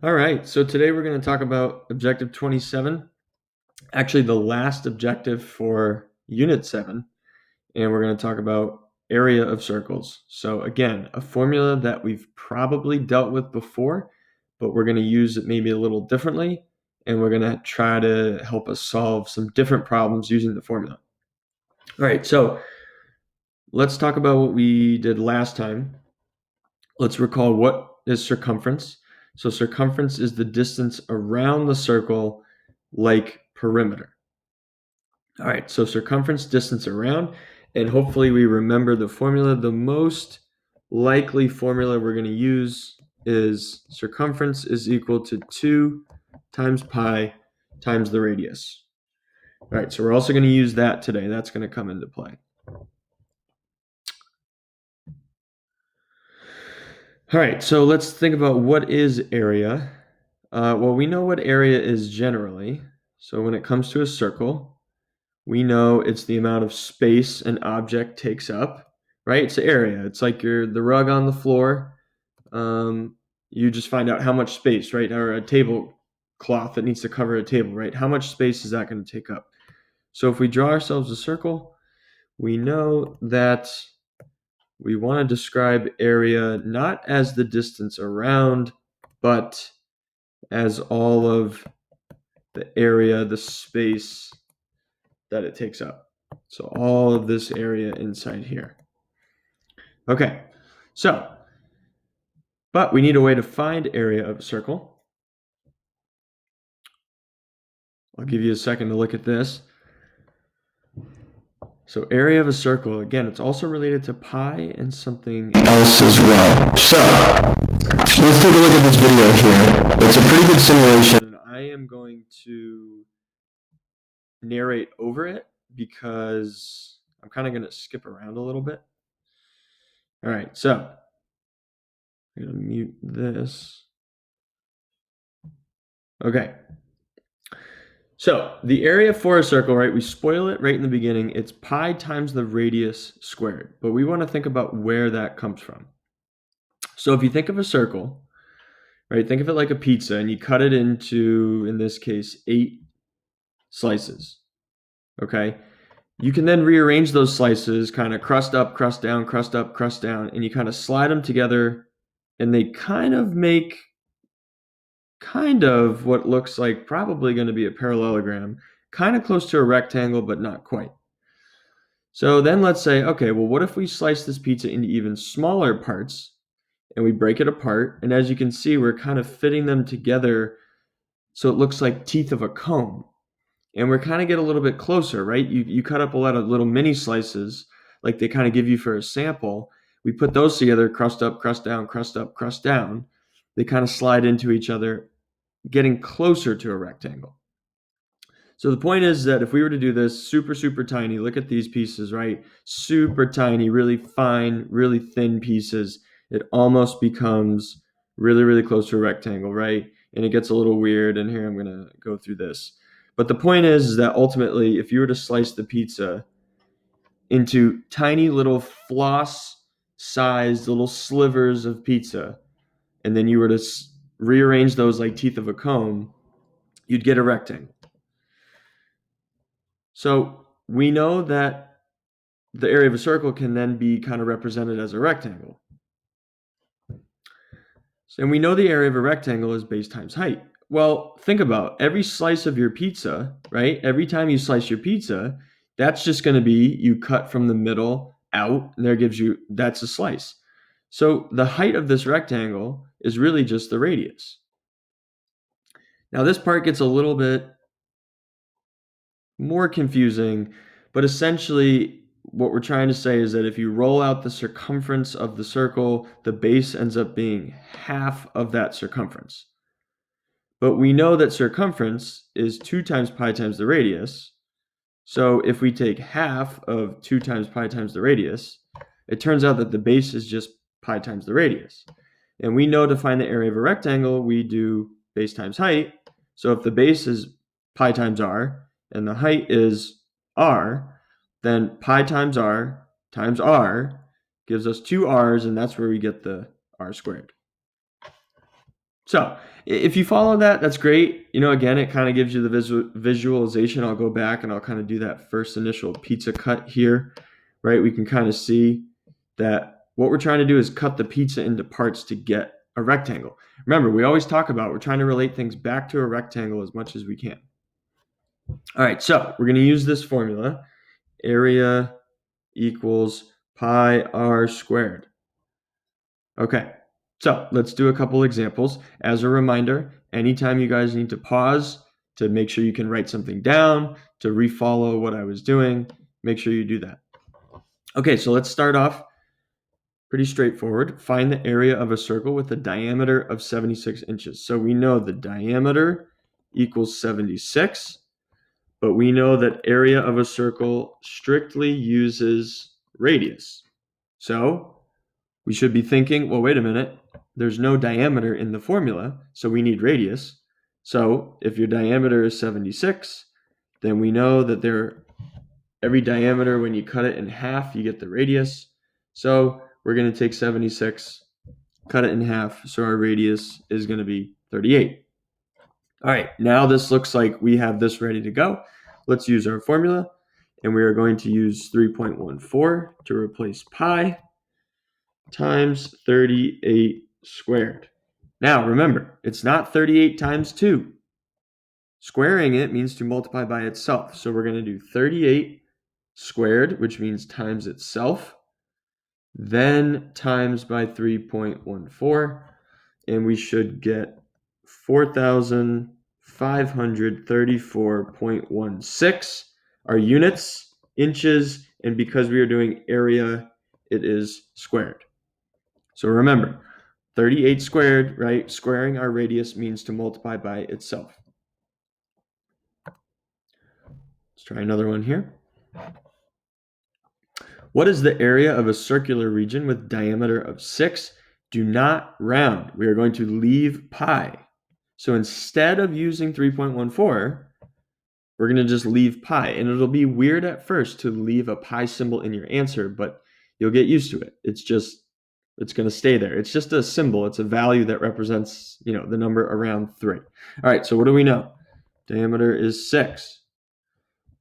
All right, so today we're going to talk about Objective 27, actually the last objective for Unit 7, and we're going to talk about area of circles. So again, a formula that we've probably dealt with before, but we're going to use it maybe a little differently, and we're going to try to help us solve some different problems using the formula. All right, so let's talk about what we did last time. Let's recall what is circumference. So circumference is the distance around the circle like perimeter. All right, so circumference, distance around, and hopefully we remember the formula. The most likely formula we're going to use is circumference is equal to 2 times pi times the radius. All right, so we're also going to use that today. That's going to come into play. All right, so let's think about what is area. Well, we know what area is generally. So when it comes to a circle, we know it's the amount of space an object takes up, right? It's the area. It's like the rug on the floor. You just find out how much space, right? Or a tablecloth that needs to cover a table, right? How much space is that going to take up? So if we draw ourselves a circle, we know that we want to describe area not as the distance around, but as all of the area, the space that it takes up. So all of this area inside here. Okay, but we need a way to find area of a circle. I'll give you a second to look at this. So area of a circle, again, it's also related to pi and something else as well. So let's take a look at this video here. It's a pretty good simulation. I am going to narrate over it because I'm kind of going to skip around a little bit. All right, so I'm going to mute this. Okay. So the area for a circle, right, we spoil it right in the beginning. It's pi times the radius squared. But we want to think about where that comes from. So if you think of a circle, right, think of it like a pizza, and you cut it into, in this case, 8 slices. Okay? You can then rearrange those slices, kind of crust up, crust down, crust up, crust down, and you kind of slide them together, and they kind of make what looks like probably going to be a parallelogram, kind of close to a rectangle, but not quite. So then let's say, okay, well, what if we slice this pizza into even smaller parts and we break it apart? And as you can see, we're kind of fitting them together so it looks like teeth of a comb. And we're kind of get a little bit closer, right? You cut up a lot of little mini slices like they kind of give you for a sample. We put those together, crust up, crust down, crust up, crust down. They kind of slide into each other, getting closer to a rectangle. So the point is that if we were to do this super, super tiny, look at these pieces, right? Super tiny, really fine, really thin pieces. It almost becomes really, really close to a rectangle, right? And it gets a little weird. And here I'm going to go through this. But the point is that ultimately, if you were to slice the pizza into tiny little floss-sized little slivers of pizza, and then you were to rearrange those like teeth of a comb, you'd get a rectangle. So we know that the area of a circle can then be kind of represented as a rectangle. And we know the area of a rectangle is base times height. Well, think about every slice of your pizza, right? Every time you slice your pizza, that's just going to be you cut from the middle out, and that's a slice. So the height of this rectangle is really just the radius. Now this part gets a little bit more confusing, but essentially what we're trying to say is that if you roll out the circumference of the circle, the base ends up being half of that circumference. But we know that circumference is 2 times pi times the radius. So if we take half of 2 times pi times the radius, it turns out that the base is just pi times the radius. And we know to find the area of a rectangle, we do base times height. So if the base is pi times r, and the height is r, then pi times r gives us 2 r's, and that's where we get the r squared. So If you follow that, that's great. Again, it kind of gives you the visualization. I'll go back and I'll kind of do that first initial pizza cut here, right? We can kind of see that what we're trying to do is cut the pizza into parts to get a rectangle. Remember, we always talk about we're trying to relate things back to a rectangle as much as we can. All right, so we're going to use this formula. Area equals pi r squared. Okay, so let's do a couple examples. As a reminder, anytime you guys need to pause to make sure you can write something down, to refollow what I was doing, make sure you do that. Okay, so let's start off pretty straightforward. Find the area of a circle with a diameter of 76 inches. So we know the diameter equals 76, but we know that area of a circle strictly uses radius. So we should be thinking, well, wait a minute, there's no diameter in the formula, so we need radius. So if your diameter is 76, then we know that every diameter, when you cut it in half, you get the radius. So we're going to take 76, cut it in half, so our radius is going to be 38. All right, now this looks like we have this ready to go. Let's use our formula, and we are going to use 3.14 to replace pi times 38 squared. Now, remember, it's not 38 times 2. Squaring it means to multiply by itself. So we're going to do 38 squared, which means times itself, then times by 3.14, and we should get 4,534.16. Our units, inches, and because we are doing area, it is squared. So remember, 38 squared, right? Squaring our radius means to multiply by itself. Let's try another one here. What is the area of a circular region with diameter of 6? Do not round. We are going to leave pi. So instead of using 3.14, we're going to just leave pi. And it'll be weird at first to leave a pi symbol in your answer, but you'll get used to it. It's going to stay there. It's just a symbol. It's a value that represents, the number around 3. All right, so what do we know? Diameter is 6.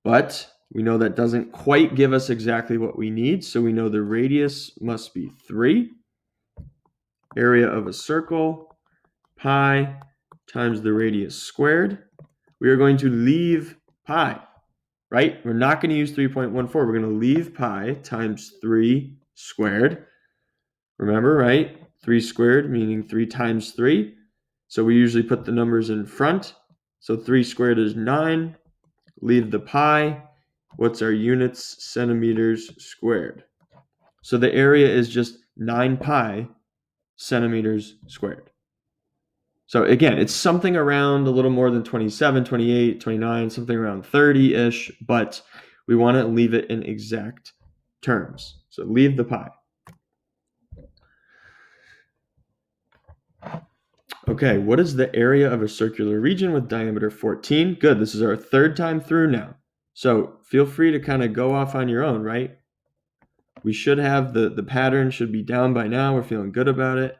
But we know that doesn't quite give us exactly what we need. So we know the radius must be 3. Area of a circle, pi times the radius squared. We are going to leave pi, right? We're not going to use 3.14. We're going to leave pi times 3 squared. Remember, right? 3 squared, meaning 3 times 3. So we usually put the numbers in front. So 3 squared is 9. Leave the pi. What's our units? Centimeters squared. So the area is just 9 pi centimeters squared. So again, it's something around a little more than 27, 28, 29, something around 30-ish, but we want to leave it in exact terms. So leave the pi. Okay, what is the area of a circular region with diameter 14? Good, this is our third time through now. So feel free to kind of go off on your own, right? We should have the pattern should be down by now. We're feeling good about it.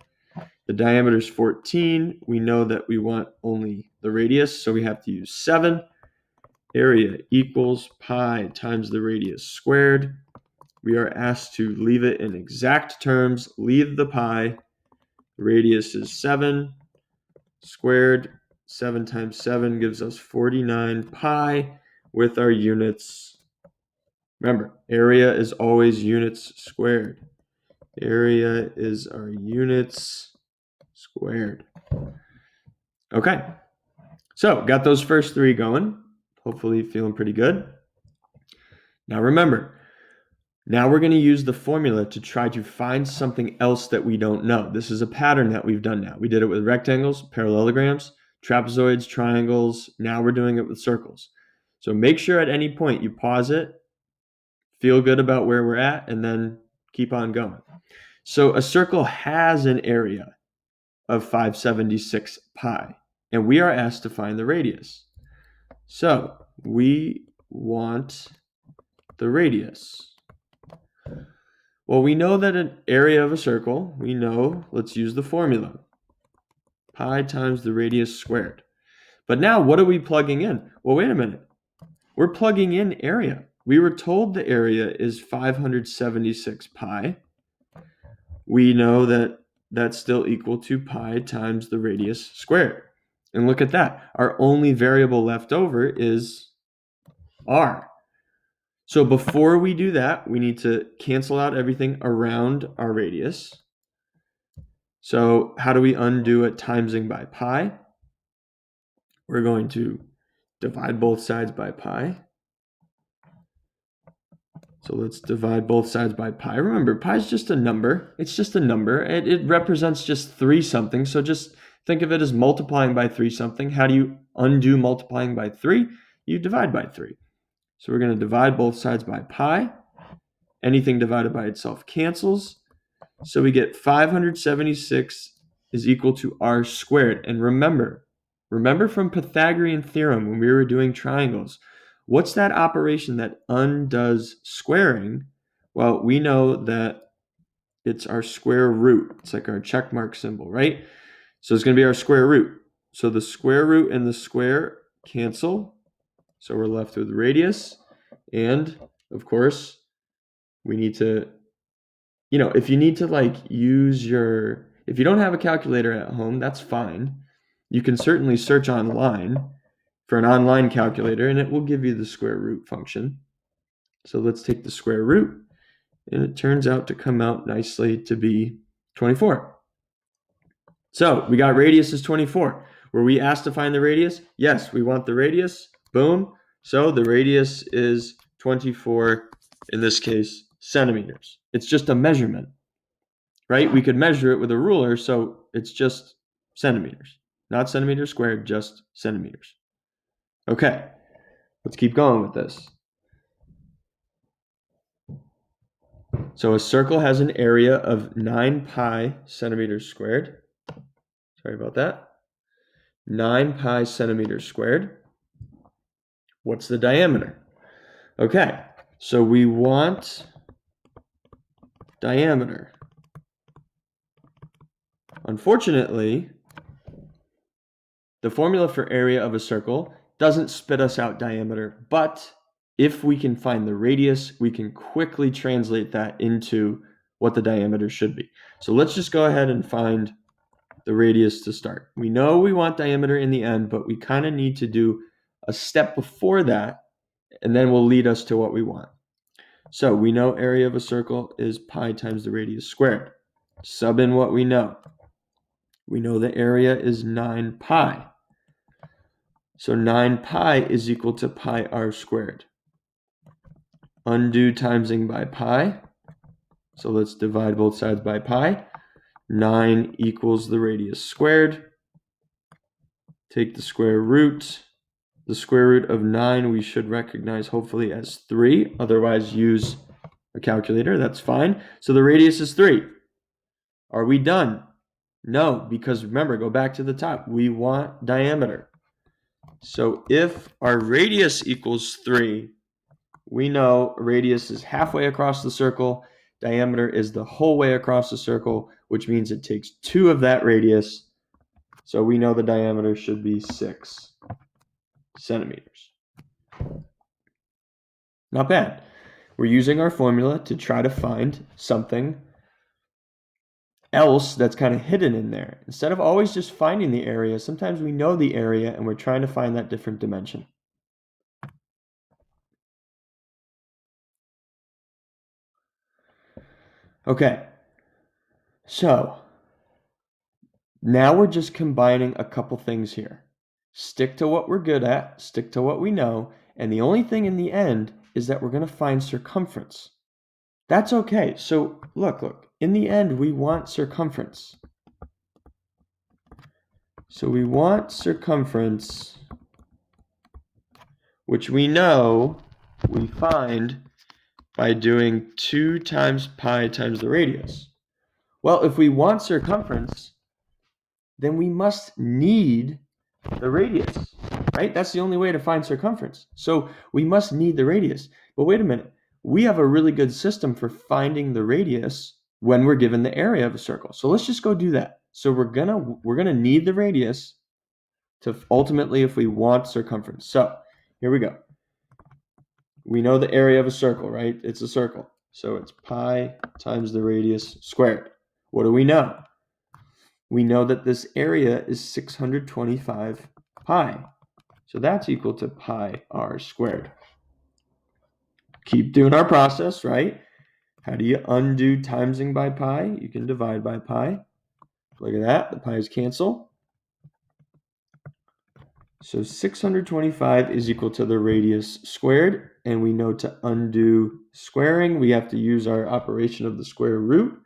The diameter is 14. We know that we want only the radius, so we have to use 7. Area equals pi times the radius squared. We are asked to leave it in exact terms. Leave the pi. The radius is 7 squared. 7 times 7 gives us 49 pi with our units. Remember, area is always units squared. Area is our units squared. Okay, so got those first 3 going. Hopefully feeling pretty good. Now remember, now we're going to use the formula to try to find something else that we don't know. This is a pattern that we've done now. We did it with rectangles, parallelograms, trapezoids, triangles. Now we're doing it with circles. So make sure at any point you pause it, feel good about where we're at, and then keep on going. So a circle has an area of 576 pi, and we are asked to find the radius. So we want the radius. Well, we know that an area of a circle, let's use the formula. pi times the radius squared. But now what are we plugging in? Well, wait a minute. We're plugging in area. We were told the area is 576 pi. We know that that's still equal to pi times the radius squared. And look at that. Our only variable left over is r. So before we do that, we need to cancel out everything around our radius. So how do we undo it timesing by pi? We're going to divide both sides by pi. So let's divide both sides by pi. Remember, pi is just a number. It's just a number. It represents just 3 something. So just think of it as multiplying by 3 something. How do you undo multiplying by 3? You divide by 3. So we're going to divide both sides by pi. Anything divided by itself cancels. So we get 576 is equal to r squared. And remember from Pythagorean theorem when we were doing triangles, what's that operation that undoes squaring? Well, we know that it's our square root. It's like our check mark symbol, right? So it's going to be our square root. So the square root and the square cancel. So we're left with radius. And of course, we need to, if you need to if you don't have a calculator at home, that's fine. You can certainly search online for an online calculator and it will give you the square root function. So let's take the square root and it turns out to come out nicely to be 24. So we got radius is 24. Were we asked to find the radius? Yes, we want the radius. Boom. So the radius is 24, in this case, centimeters. It's just a measurement, right? We could measure it with a ruler, so it's just centimeters. Not centimeters squared, just centimeters. Okay, let's keep going with this. So a circle has an area of 9 pi centimeters squared. Sorry about that. 9 pi centimeters squared. What's the diameter? Okay, so we want diameter. Unfortunately, the formula for area of a circle doesn't spit us out diameter, but if we can find the radius, we can quickly translate that into what the diameter should be. So let's just go ahead and find the radius to start. We know we want diameter in the end, but we kind of need to do a step before that, and then will lead us to what we want. So we know area of a circle is pi times the radius squared. Sub in what we know. We know the area is 9 pi. So 9 pi is equal to pi r squared. Undo timesing by pi. So let's divide both sides by pi. 9 equals the radius squared. Take the square root. The square root of 9 we should recognize hopefully as 3. Otherwise use a calculator. That's fine. So the radius is 3. Are we done? No, because remember, go back to the top. We want diameter. So if our radius equals 3, we know radius is halfway across the circle. Diameter is the whole way across the circle, which means it takes 2 of that radius. So we know the diameter should be 6 centimeters. Not bad. We're using our formula to try to find something else that's kind of hidden in there. Instead of always just finding the area, sometimes we know the area and we're trying to find that different dimension. Okay, so now we're just combining a couple things here. Stick to what we're good at, stick to what we know, and the only thing in the end is that we're going to find circumference. That's okay. So look, in the end, we want circumference. So we want circumference, which we know we find by doing 2 times pi times the radius. Well, if we want circumference, then we must need the radius, right? That's the only way to find circumference. So we must need the radius. But wait a minute. We have a really good system for finding the radius when we're given the area of a circle. So let's just go do that. So we're gonna need the radius to ultimately, if we want circumference. So here we go. We know the area of a circle, right? It's a circle. So it's pi times the radius squared. What do we know? We know that this area is 625 pi. So that's equal to pi r squared. Keep doing our process, right? How do you undo timesing by pi? You can divide by pi. Look at that, the pi's cancel. So 625 is equal to the radius squared, and we know to undo squaring, we have to use our operation of the square root.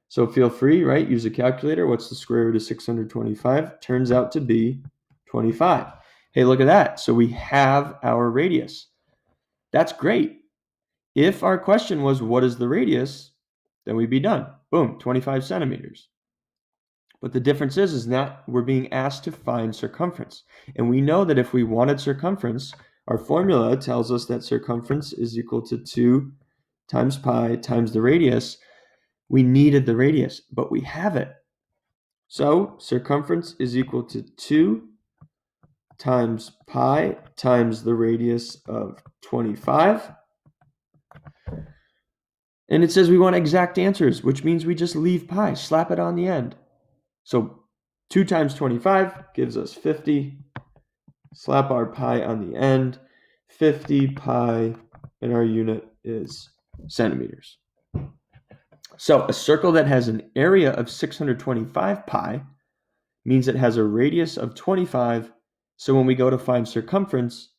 So feel free, right? Use a calculator. What's the square root of 625? Turns out to be 25. Hey, look at that. So we have our radius. That's great. If our question was, what is the radius? Then we'd be done. Boom, 25 centimeters. But the difference is that we're being asked to find circumference. And we know that if we wanted circumference, our formula tells us that circumference is equal to 2 times pi times the radius. We needed the radius, but we have it. So circumference is equal to 2 times pi times the radius of 25. And it says we want exact answers, which means we just leave pi, slap it on the end. So 2 times 25 gives us 50. Slap our pi on the end. 50 pi, and our unit is centimeters. So a circle that has an area of 625 pi means it has a radius of 25. So when we go to find circumference,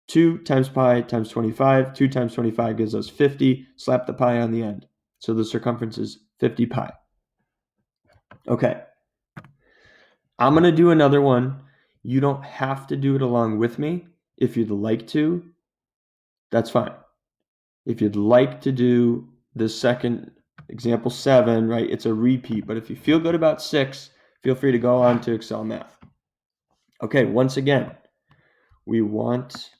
2 times pi times 25, 2 times 25 gives us 50. Slap the pi on the end. So the circumference is 50 pi. Okay. I'm going to do another one. You don't have to do it along with me. If you'd like to, that's fine. If you'd like to do the second example 7, right, it's a repeat. But if you feel good about 6, feel free to go on to Excel Math. Okay, once again, we want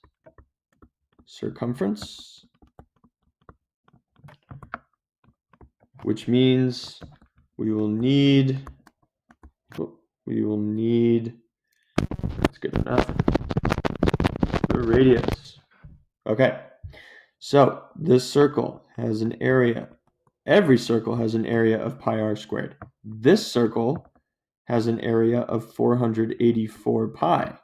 circumference, which means we will need, that's good enough, the radius. Okay, so this circle has an area. Every circle has an area of pi r squared. This circle has an area of 484 pi.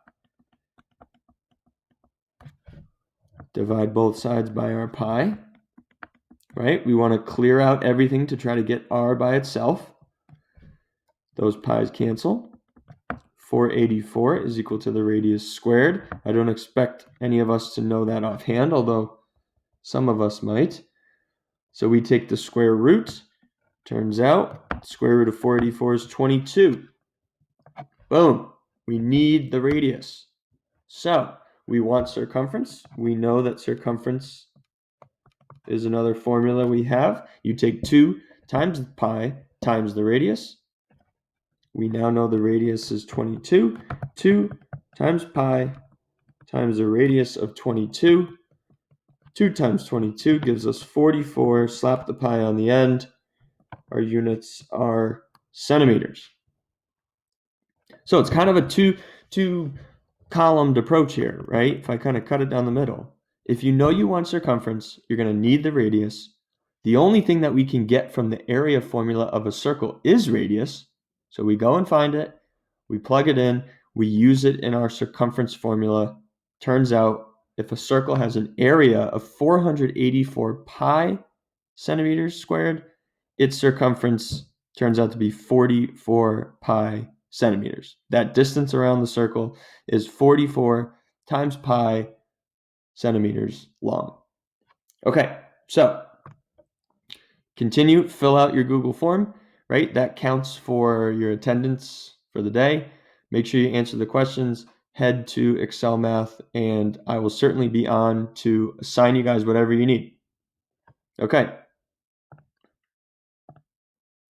Divide both sides by our pi, right? We want to clear out everything to try to get r by itself. Those pi's cancel. 484 is equal to the radius squared. I don't expect any of us to know that offhand, although some of us might. So we take the square root. Turns out square root of 484 is 22. Boom. We need the radius. So we want circumference. We know that circumference is another formula we have. You take 2 times pi times the radius. We now know the radius is 22. 2 times pi times the radius of 22. 2 times 22 gives us 44. Slap the pi on the end. Our units are centimeters. So it's kind of a two columned approach here, right? If I kind of cut it down the middle. If you know you want circumference, you're going to need the radius. The only thing that we can get from the area formula of a circle is radius. So we go and find it, we plug it in, we use it in our circumference formula. Turns out if a circle has an area of 484 pi centimeters squared, its circumference turns out to be 44 pi centimeters. That distance around the circle is 44 times pi centimeters long. Okay, so continue, fill out your Google form, right? That counts for your attendance for the day. Make sure you answer the questions, head to Excel Math, and I will certainly be on to assign you guys whatever you need. Okay.